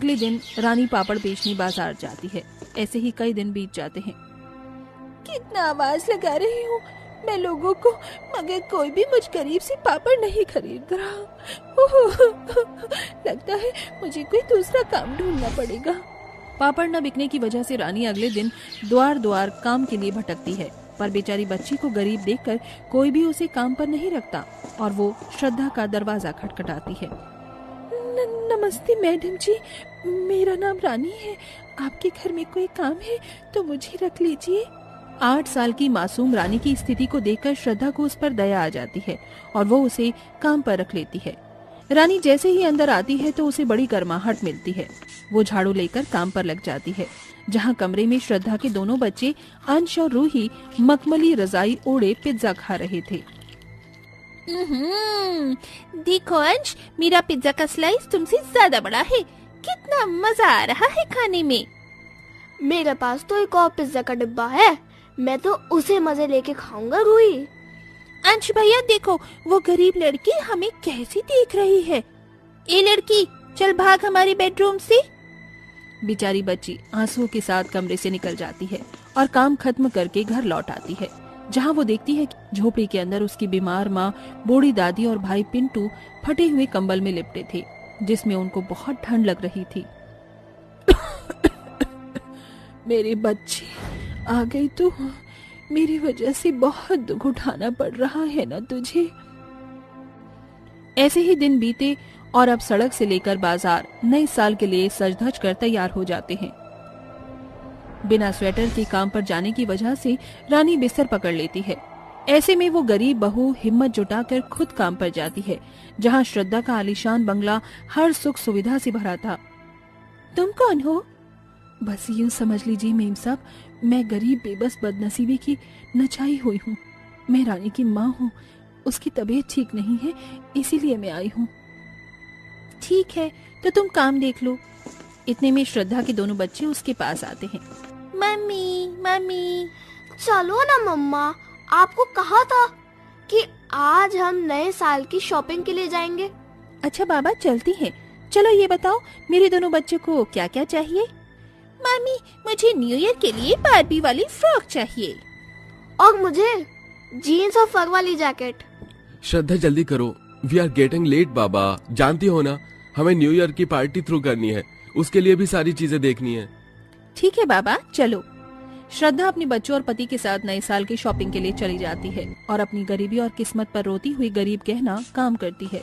अगले दिन रानी पापड़ बेचने बाजार जाती है। ऐसे ही कई दिन बीत जाते हैं। कितना आवाज लगा रही हूँ मैं लोगों को, मगर कोई भी मुझ गरीब से पापड़ नहीं खरीद रहा। लगता है मुझे कोई दूसरा काम ढूंढना पड़ेगा। पापड़ न बिकने की वजह से रानी अगले दिन द्वार द्वार काम के लिए भटकती है, पर बेचारी बच्ची को गरीब देखकर कोई भी उसे काम पर नहीं रखता और वो श्रद्धा का दरवाजा खटखटाती है। नमस्ते मैडम जी, मेरा नाम रानी है। आपके घर में कोई काम है तो मुझे रख लीजिए। 8 साल की मासूम रानी की स्थिति को देखकर श्रद्धा को उस पर दया आ जाती है और वो उसे काम पर रख लेती है। रानी जैसे ही अंदर आती है तो उसे बड़ी गर्माहट मिलती है। वो झाड़ू लेकर काम पर लग जाती है, जहाँ कमरे में श्रद्धा के दोनों बच्चे अंश और रूही मखमली रजाई ओढ़े पिज्जा खा रहे थे। देखो अंश, मेरा पिज्जा का स्लाइस तुमसे ज्यादा बड़ा है। कितना मजा आ रहा है खाने में। मेरे पास तो एक और पिज्जा का डिब्बा है, मैं तो उसे मजे लेके खाऊंगा रूही। अंश भैया देखो, वो गरीब लड़की हमें कैसी देख रही है। ए लड़की, चल भाग हमारे बेडरूम से। बेचारी बच्ची आंसुओं के साथ कमरे से निकल जाती है और काम खत्म करके घर लौट आती है, जहाँ वो देखती है कि झोपड़ी के अंदर उसकी बीमार माँ, बूढ़ी दादी और भाई पिंटू फटे हुए कंबल में लिपटे थे, जिसमें उनको बहुत ठंड लग रही थी। मेरी बच्ची आ गई तो मेरी वजह से बहुत दुख उठाना पड़ रहा है ना तुझे। ऐसे ही दिन बीते और अब सड़क से लेकर बाजार नए साल के लिए सज धज कर तैयार हो जाते हैं। बिना स्वेटर के काम पर जाने की वजह से रानी बिस्तर पकड़ लेती है। ऐसे में वो गरीब बहू हिम्मत जुटाकर खुद काम पर जाती है, जहाँ श्रद्धा का आलीशान बंगला हर सुख सुविधा से भरा था। तुम कौन हो? बस यूं समझ लीजिए मेम साहब, मैं गरीब बेबस बदनसीबी की नचाई हुई हूँ। मैं रानी की माँ हूँ, उसकी तबीयत ठीक नहीं है, इसीलिए मैं आई हूँ। ठीक है, तो तुम काम देख लो। इतने में श्रद्धा के दोनों बच्चे उसके पास आते हैं। Mummy mummy. चलो ना मम्मा, आपको कहा था कि आज हम नए साल की शॉपिंग के लिए जाएंगे। अच्छा बाबा, चलती हैं। चलो ये बताओ, मेरे दोनों बच्चों को क्या क्या चाहिए? मम्मी, मुझे न्यू ईयर के लिए बारबी वाली फ्रॉक चाहिए। और मुझे जीन्स और फर वाली जैकेट। श्रद्धा जल्दी करो, वी आर गेटिंग लेट बाबा। जानती हो ना, हमें न्यू ईयर की पार्टी थ्रू करनी है, उसके लिए भी सारी चीजें देखनी है। ठीक है बाबा, चलो। श्रद्धा अपने बच्चों और पति के साथ नए साल की शॉपिंग के लिए चली जाती है और अपनी गरीबी और किस्मत पर रोती हुई गरीब कहना काम करती है।